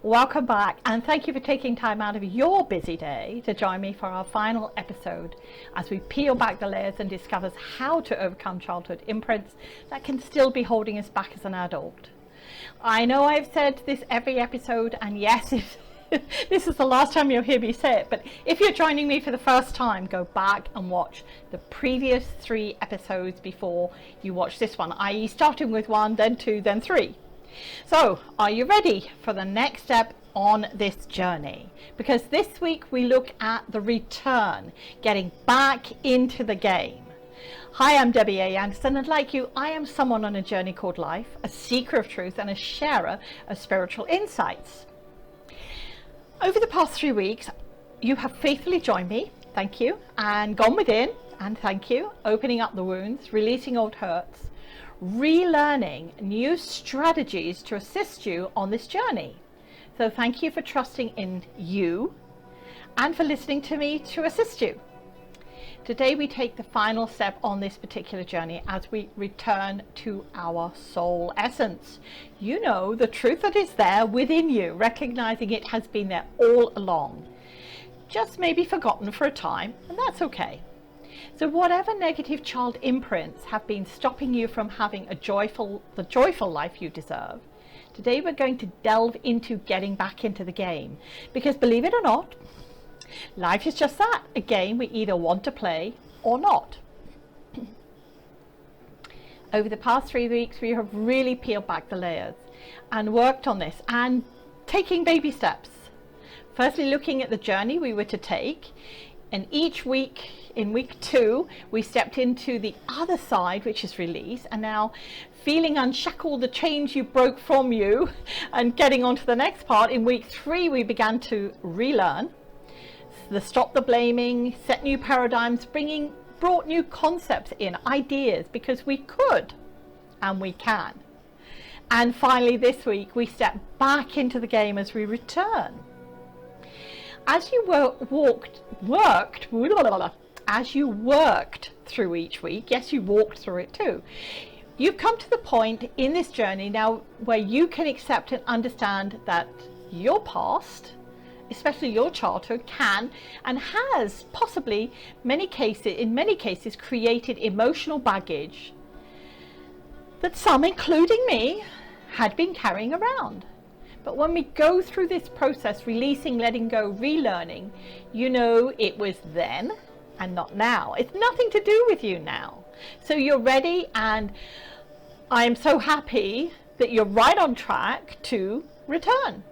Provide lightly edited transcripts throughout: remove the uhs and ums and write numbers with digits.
Welcome back, and thank you for taking time out of your busy day to join me for our final episode as we peel back the layers and discover how to overcome childhood imprints that can still be holding us back as an adult. I know I've said this every episode, and yes, this is the last time you'll hear me say it, but if you're joining me for the first time, go back and watch the previous 3 episodes before you watch this one, i.e. starting with 1, then 2, then 3. So, are you ready for the next step on this journey? Because this week we look at the return, getting back into the game. Hi, I'm Debbie A. Anderson, and like you, I am someone on a journey called life, a seeker of truth and a sharer of spiritual insights. Over the past 3 weeks, you have faithfully joined me, thank you, and gone within, and thank you, opening up the wounds, releasing old hurts, relearning new strategies to assist you on this journey. So thank you for trusting in you and for listening to me to assist you. Today we take the final step on this particular journey as we return to our soul essence. You know, the truth that is there within you, recognizing it has been there all along. Just maybe forgotten for a time, and that's okay. So whatever negative child imprints have been stopping you from having the joyful life you deserve, today we're going to delve into getting back into the game. Because believe it or not, life is just that, a game we either want to play or not. Over the past 3 weeks, we have really peeled back the layers and worked on this and taking baby steps. Firstly, looking at the journey we were to take, and each week, in week 2, we stepped into the other side, which is release, and now feeling unshackled the chains you broke from you and getting on to the next part. In week 3, we began to relearn, stop the blaming, set new paradigms, brought new concepts in, ideas, because we could and we can. And finally this week, we step back into the game as we return. As you worked through each week, yes, you walked through it too. You've come to the point in this journey now where you can accept and understand that your past, especially your childhood, can and has possibly in many cases created emotional baggage that some, including me, had been carrying around. But when we go through this process, releasing, letting go, relearning, you know it was then and not now. It's nothing to do with you now. So you're ready, and I am so happy that you're right on track to return.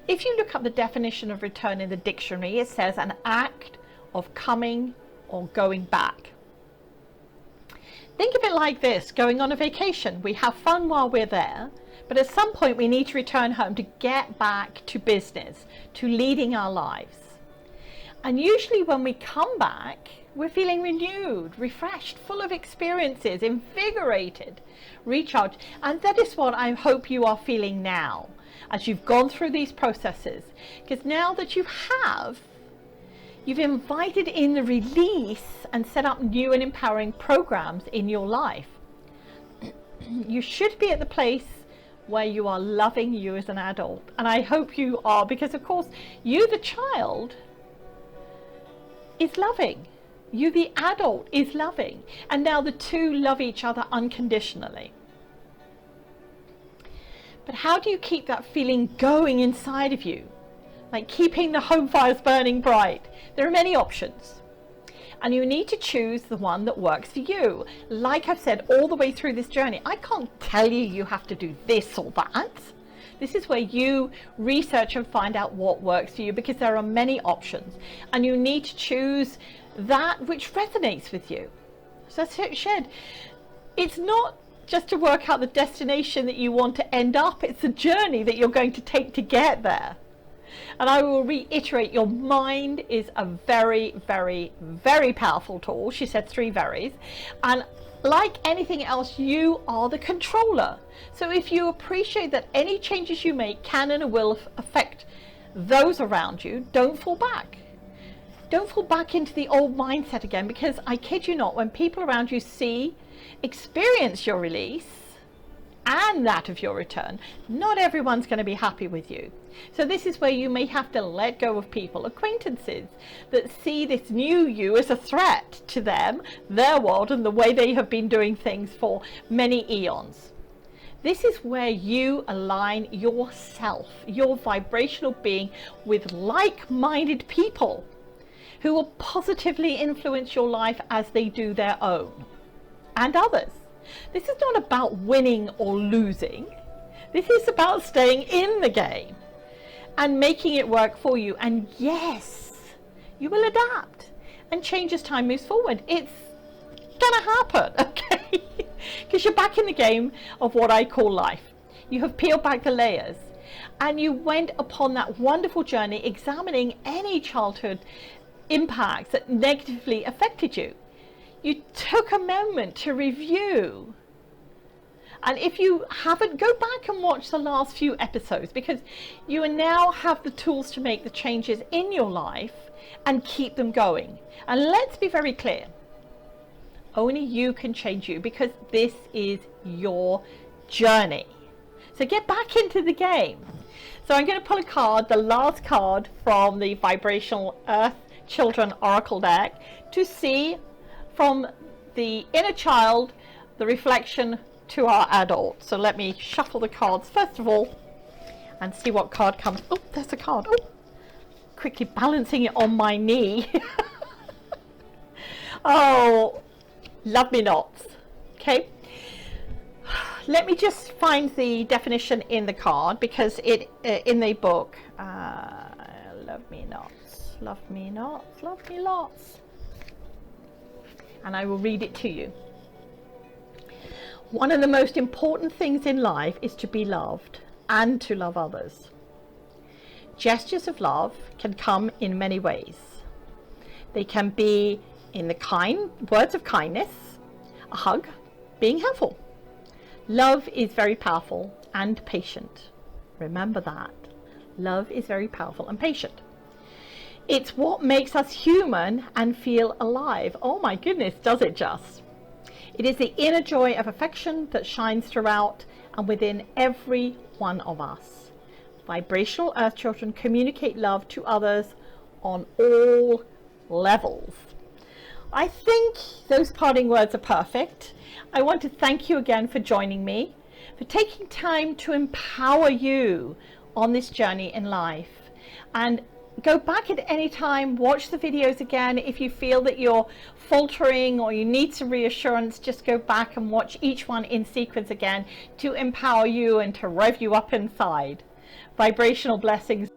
If you look up the definition of return in the dictionary, it says an act of coming or going back. Think of it like this: going on a vacation. We have fun while we're there, but at some point we need to return home to get back to business, to leading our lives. And usually when we come back, we're feeling renewed, refreshed, full of experiences, invigorated, recharged. And that is what I hope you are feeling now as you've gone through these processes. Because now that you've invited in the release and set up new and empowering programs in your life. You should be at the place where you are loving you as an adult. And I hope you are, because of course, you, the child, is loving. You, the adult, is loving. And now the two love each other unconditionally. But how do you keep that feeling going inside of you? Like keeping the home fires burning bright. There are many options. And you need to choose the one that works for you. Like I've said all the way through this journey, I can't tell you you have to do this or that. This is where you research and find out what works for you, because there are many options. And you need to choose that which resonates with you. So as I said, it's not just to work out the destination that you want to end up. It's the journey that you're going to take to get there. And I will reiterate, your mind is a very, very, very powerful tool. She said 3 verys. And like anything else, you are the controller. So if you appreciate that any changes you make can and will affect those around you, don't fall back. Don't fall back into the old mindset again, because I kid you not, when people around you experience your release and that of your return, not everyone's going to be happy with you. So this is where you may have to let go of people, acquaintances, that see this new you as a threat to them, their world, and the way they have been doing things for many eons. This is where you align yourself, your vibrational being, with like-minded people who will positively influence your life as they do their own and others. This is not about winning or losing. This is about staying in the game and making it work for you. And yes, you will adapt and change as time moves forward. It's gonna happen, okay? Because you're back in the game of what I call life. You have peeled back the layers and you went upon that wonderful journey examining any childhood impacts that negatively affected you. You took a moment to review. And if you haven't, go back and watch the last few episodes, because you now have the tools to make the changes in your life and keep them going. And let's be very clear, only you can change you, because this is your journey. So get back into the game. So I'm going to pull a card, the last card from the Vibrational Earth Children Oracle deck, to see from the inner child the reflection to our adult. So let me shuffle the cards first of all and see what card comes. Oh, there's a card. Oh, quickly balancing it on my knee. Oh, love me not. Okay, let me just find the definition in the card, because it in the book, love me not, love me not, love me lots, and I will read it to you. One of the most important things in life is to be loved and to love others. Gestures of love can come in many ways. They can be in the kind words of kindness, a hug, being helpful. Love is very powerful and patient. Remember that. Love is very powerful and patient. It's what makes us human and feel alive. Oh my goodness, does it just? It is the inner joy of affection that shines throughout and within every one of us. Vibrational Earth Children communicate love to others on all levels. I think those parting words are perfect. I want to thank you again for joining me, for taking time to empower you on this journey in life. And go back at any time, watch the videos again. If you feel that you're faltering or you need some reassurance, just go back and watch each one in sequence again to empower you and to rev you up inside. Vibrational blessings.